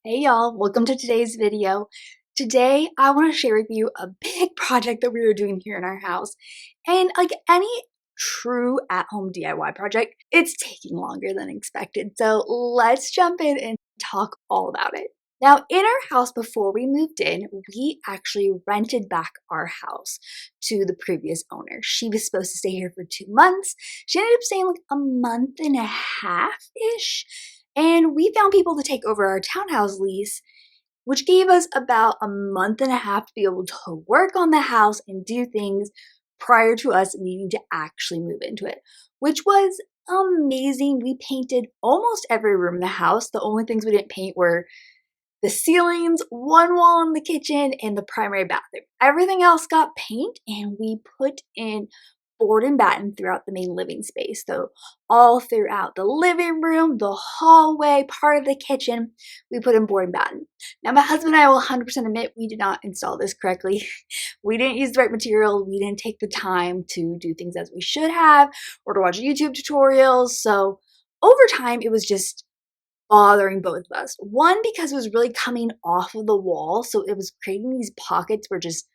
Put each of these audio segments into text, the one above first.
Hey y'all, welcome to today's video. Today, I want to share with you a big project that we are doing here in our house. And like any true at-home DIY project, it's taking longer than expected. So let's jump in and talk all about it. Now, in our house before we moved in, we actually rented back our house to the previous owner. She was supposed to stay here for 2 months. She ended up staying like a month and a half-ish. And we found people to take over our townhouse lease, which gave us about a month and a half to be able to work on the house and do things prior to us needing to actually move into it, which was amazing. We painted almost every room in the house. The only things we didn't paint were the ceilings, one wall in the kitchen, and the primary bathroom. Everything else got paint, and we put in board and batten throughout the main living space. So all throughout the living room, the hallway, part of the kitchen, we put in board and batten. Now my husband and I will 100% admit we did not install this correctly. We didn't use the right material. We didn't take the time to do things as we should have or to watch YouTube tutorials. So over time, it was just bothering both of us. One, because it was really coming off of the wall. So it was creating these pockets where just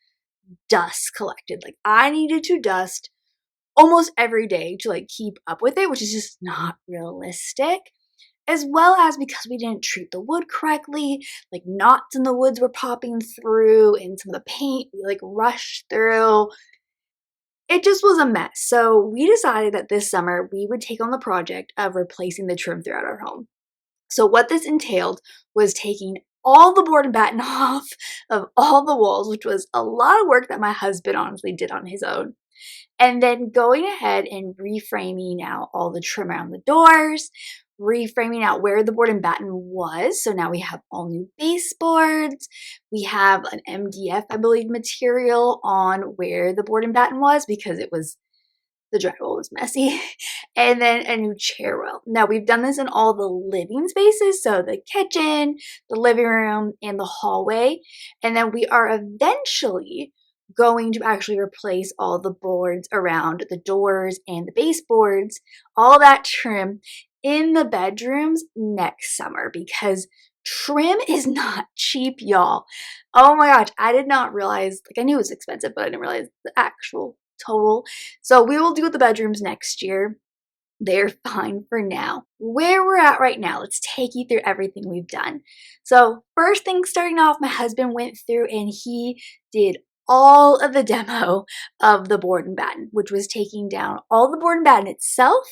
dust collected. Like I needed to dust almost every day to like keep up with it, which is just not realistic. As well as because we didn't treat the wood correctly, like knots in the woods were popping through and some of the paint we like rushed through. It just was a mess. So we decided that this summer we would take on the project of replacing the trim throughout our home. So what this entailed was taking all the board and batten off of all the walls, which was a lot of work that my husband honestly did on his own. And then going ahead and reframing out all the trim around the doors, reframing out where the board and batten was. So now we have all new baseboards. We have an MDF, I believe, material on where the board and batten was because the drywall was messy, and then a new chair rail. Now we've done this in all the living spaces, so the kitchen, the living room, and the hallway. And then we are eventually going to actually replace all the boards around the doors and the baseboards, all that trim in the bedrooms next summer because trim is not cheap, y'all. Oh my gosh, I did not realize, like I knew it was expensive, but I didn't realize the actual total. So we will do the bedrooms next year. They're fine for now. Where we're at right now, let's take you through everything we've done. So first thing starting off, my husband went through and he did all of the demo of the board and batten, which was taking down all the board and batten itself,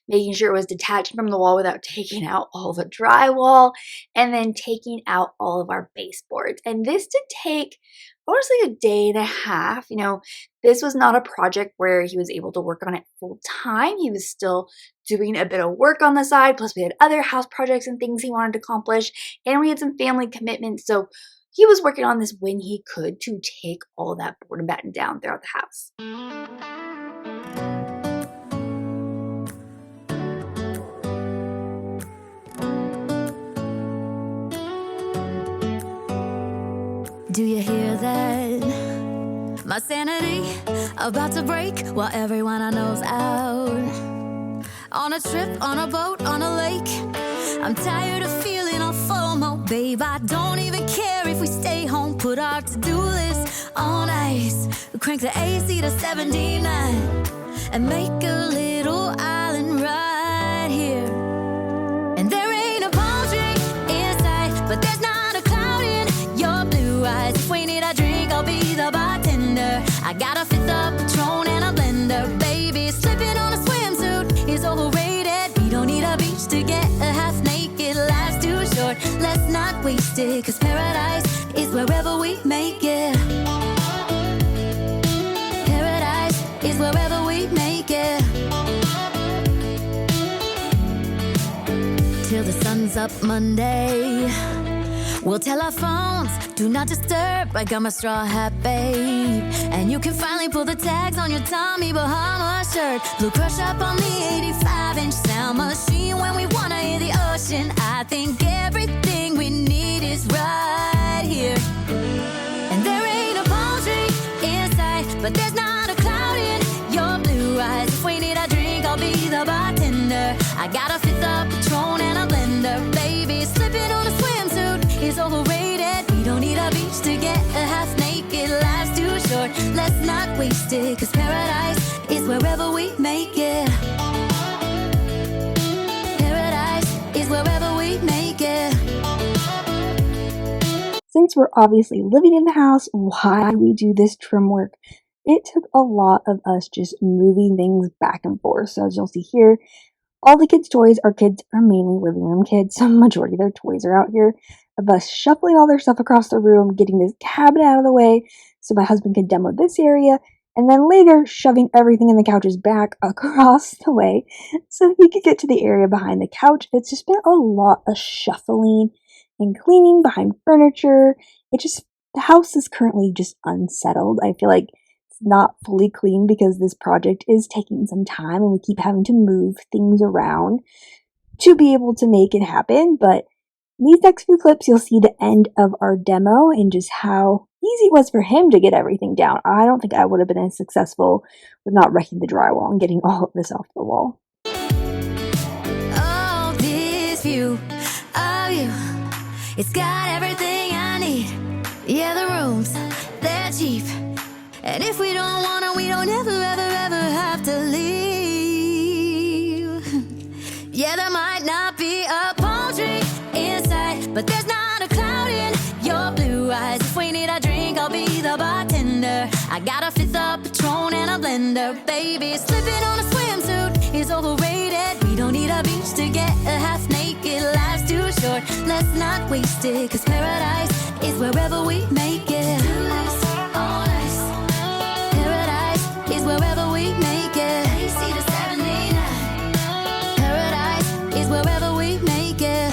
making sure it was detached from the wall without taking out all the drywall, and then taking out all of our baseboards. And this did take honestly a day and a half. This was not a project where he was able to work on it full time. He was still doing a bit of work on the side. Plus we had other house projects and things he wanted to accomplish, and we had some family commitments. So he was working on this when he could to take all that board and batten down throughout the house. Do you hear that? My sanity about to break while everyone I know's out. On a trip, on a boat, on a lake. I'm tired of feeling all FOMO, babe. I don't even care if we stay home. Put our to-do list on ice. Crank the AC to 79 and make a little island right here. And there ain't a palm tree in sight, but there's not a cloud in your blue eyes. If we need a drink, I'll be the bartender. I got a fifth of Patron and a blender, baby. Slipping on a swimsuit is overrated. We don't need a beach to get a half naked. Life's too short, let's not waste it. Cause paradise is wherever we make it. Paradise is wherever we make it. Till the sun's up Monday, we'll tell our phones, do not disturb. I got my straw hat, babe. And you can finally pull the tags on your Tommy Bahama shirt. Blue crush up on the 85-inch sound machine when we wanna hear the ocean. I think everything we need is right here. And there ain't a palm tree in sight, but there's not a cloud in your blue eyes. If we need a drink, I'll be the bartender. I got a fifth of Patron and a blender, baby. Slipping on a swimsuit short. Let's not waste it, 'cause paradise is wherever we make it. Paradise is wherever we make it. Since we're obviously living in the house while we do this trim work, it took a lot of us just moving things back and forth. So as you'll see here, all the kids' toys, our kids are mainly living room kids, so majority of their toys are out here, of us shuffling all their stuff across the room, getting this cabinet out of the way so my husband can demo this area, and then later shoving everything in the couches back across the way so he could get to the area behind the couch. It's just been a lot of shuffling and cleaning behind furniture. The house is currently just unsettled. I feel like it's not fully clean because this project is taking some time and we keep having to move things around to be able to make it happen. But in these next few clips, you'll see the end of our demo and just how easy it was for him to get everything down. I don't think I would have been as successful with not wrecking the drywall and getting all of this off the wall. Oh, this view of you, it's got everything I need. Yeah, the rooms, they're cheap. And if we don't want it, we don't ever, ever, ever have to leave. Yeah, there might not be a palm tree inside, but there's not a cloud in your blue eyes. If we need a drink, I'll be the bartender. I got a fifth of Patron and a blender. Baby, slipping on a swimsuit is overrated. We don't need a beach to get a half naked. Life's too short, let's not waste it, 'cause paradise is wherever we make it. Paradise is wherever we make it. AC to 79. Paradise is wherever we make it.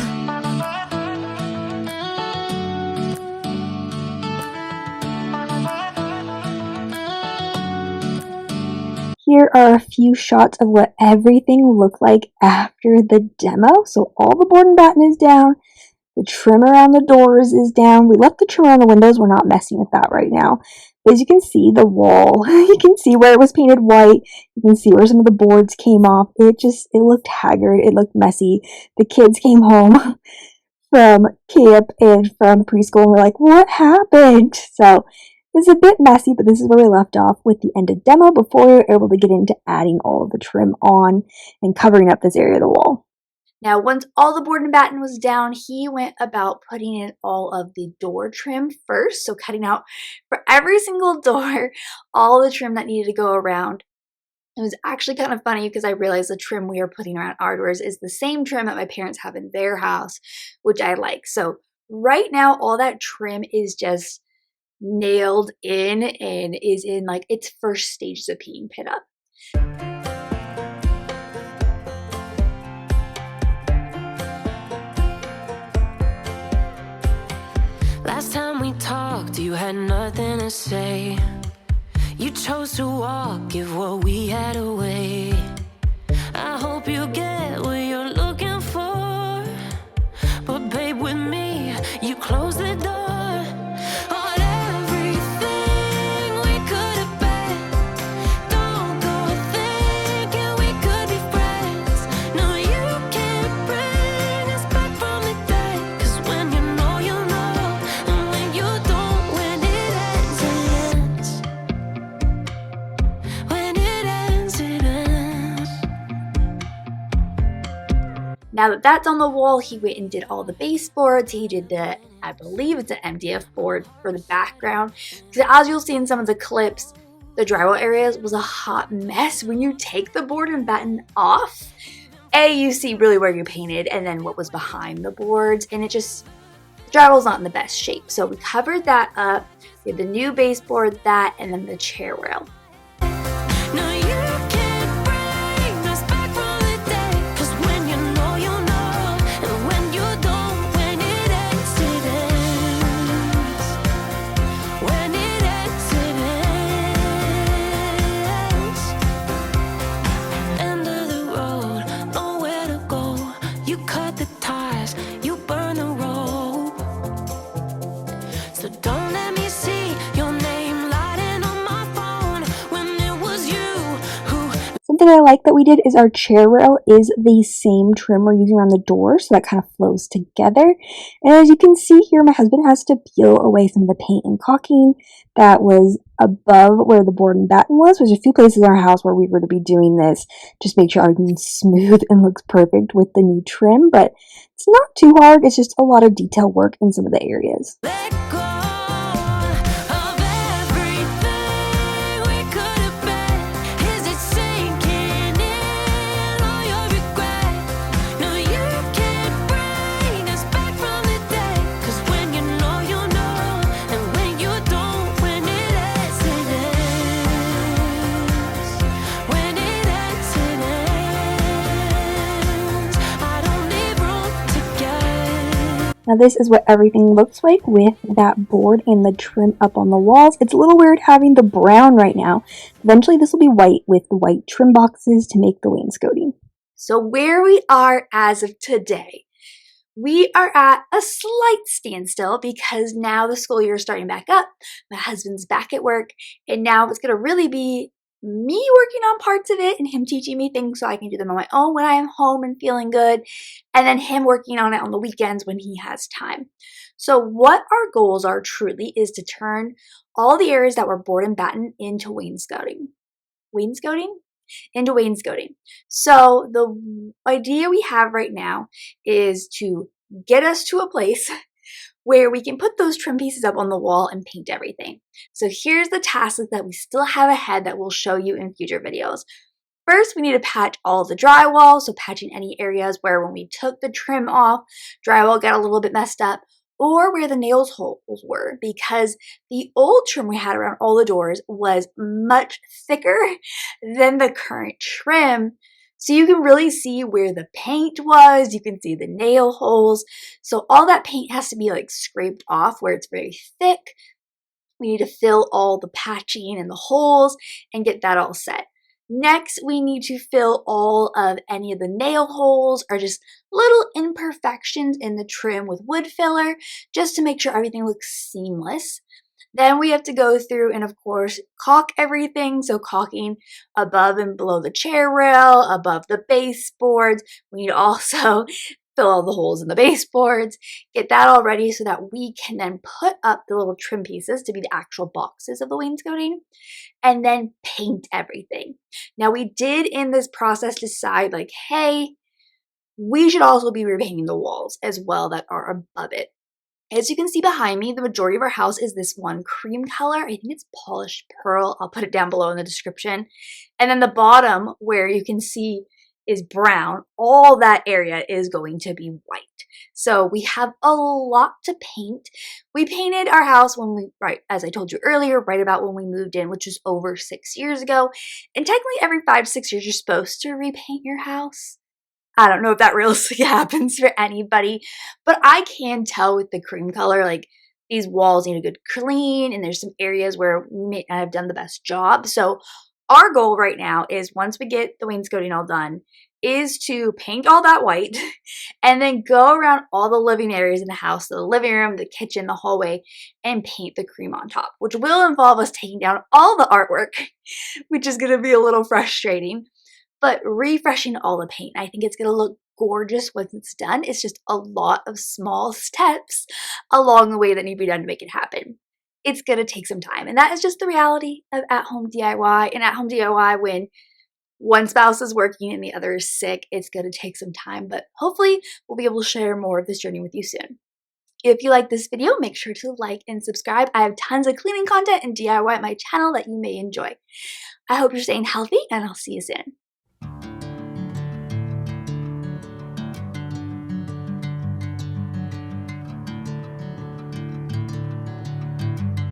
Here are a few shots of what everything looked like after the demo. So all the board and batten is down. The trim around the doors is down. We left the trim around the windows. We're not messing with that right now. As you can see, the wall, you can see where it was painted white. You can see where some of the boards came off. It looked haggard. It looked messy. The kids came home from camp and from preschool and were like, what happened? So it's a bit messy, but this is where we left off with the end of demo before we were able to get into adding all of the trim on and covering up this area of the wall. Now, once all the board and batten was down, he went about putting in all of the door trim first. So cutting out for every single door, all the trim that needed to go around. It was actually kind of funny because I realized the trim we are putting around our doors is the same trim that my parents have in their house, which I like. So right now, all that trim is just nailed in and is in like its first stages of being put up. Last time we talked, you had nothing to say. You chose to walk, give what we had away. I hope you get what you're looking for, but babe, with me, you close the door. Now that that's on the wall, he went and did all the baseboards. He did the, I believe it's an MDF board for the background. Because as you'll see in some of the clips, the drywall areas was a hot mess. When you take the board and batten off, you see really where you painted and then what was behind the boards. And the drywall's not in the best shape. So we covered that up. We had the new baseboard, that, and then the chair rail. So don't let me see your name lighting on my phone. like that we did is our chair rail is the same trim we're using around the door, so that kind of flows together. And as you can see here, my husband has to peel away some of the paint and caulking that was above where the board and batten was. There's a few places in our house where we were to be doing this, just make sure everything's smooth and looks perfect with the new trim, but it's not too hard. It's just a lot of detail work in some of the areas. Let go of everything we could have been. Is it sinking in all your regret? No, you can't bring us back from the day. 'Cause when you know, and when you don't, when it ends, it ends. When it ends, it ends. I don't leave room to guess. Now this is what everything looks like with that board and the trim up on the walls. It's a little weird having the brown right now. Eventually this will be white with the white trim boxes to make the wainscoting. So where we are as of today, we are at a slight standstill because now the school year is starting back up. My husband's back at work, and now it's going to really be me working on parts of it and him teaching me things so I can do them on my own when I am home and feeling good, and then him working on it on the weekends when he has time. So what our goals are truly is to turn all the areas that were board and batten into wainscoting. Into wainscoting. So the idea we have right now is to get us to a place where we can put those trim pieces up on the wall and paint everything. So here's the tasks that we still have ahead that we'll show you in future videos. First, we need to patch all the drywall, so patching any areas where when we took the trim off, drywall got a little bit messed up, or where the nails holes were, because the old trim we had around all the doors was much thicker than the current trim. So you can really see where the paint was, you can see the nail holes. So all that paint has to be like scraped off where it's very thick. We need to fill all the patching and the holes and get that all set. Next, we need to fill all of any of the nail holes or just little imperfections in the trim with wood filler just to make sure everything looks seamless. Then we have to go through and, of course, caulk everything. So caulking above and below the chair rail, above the baseboards. We need to also fill all the holes in the baseboards, get that all ready so that we can then put up the little trim pieces to be the actual boxes of the wainscoting, and then paint everything. Now we did in this process decide like, hey, we should also be repainting the walls as well that are above it. As you can see behind me, the majority of our house is this one cream color. I think it's polished pearl. I'll put it down below in the description. And then the bottom where you can see is brown. All that area is going to be white. So we have a lot to paint. We painted our house as I told you earlier, right about when we moved in, which was over 6 years ago. And technically every 5 to 6 years, you're supposed to repaint your house. I don't know if that realistically happens for anybody, but I can tell with the cream color, like these walls need a good clean, and there's some areas where we may not have done the best job. So our goal right now is once we get the wainscoting all done, is to paint all that white and then go around all the living areas in the house, so the living room, the kitchen, the hallway, and paint the cream on top, which will involve us taking down all the artwork, which is going to be a little frustrating. But refreshing all the paint, I think it's going to look gorgeous once it's done. It's just a lot of small steps along the way that need to be done to make it happen. It's going to take some time, and that is just the reality of at-home DIY. And at-home DIY, when one spouse is working and the other is sick, it's going to take some time, but hopefully we'll be able to share more of this journey with you soon. If you like this video, make sure to like and subscribe. I have tons of cleaning content and DIY at my channel that you may enjoy. I hope you're staying healthy, and I'll see you soon.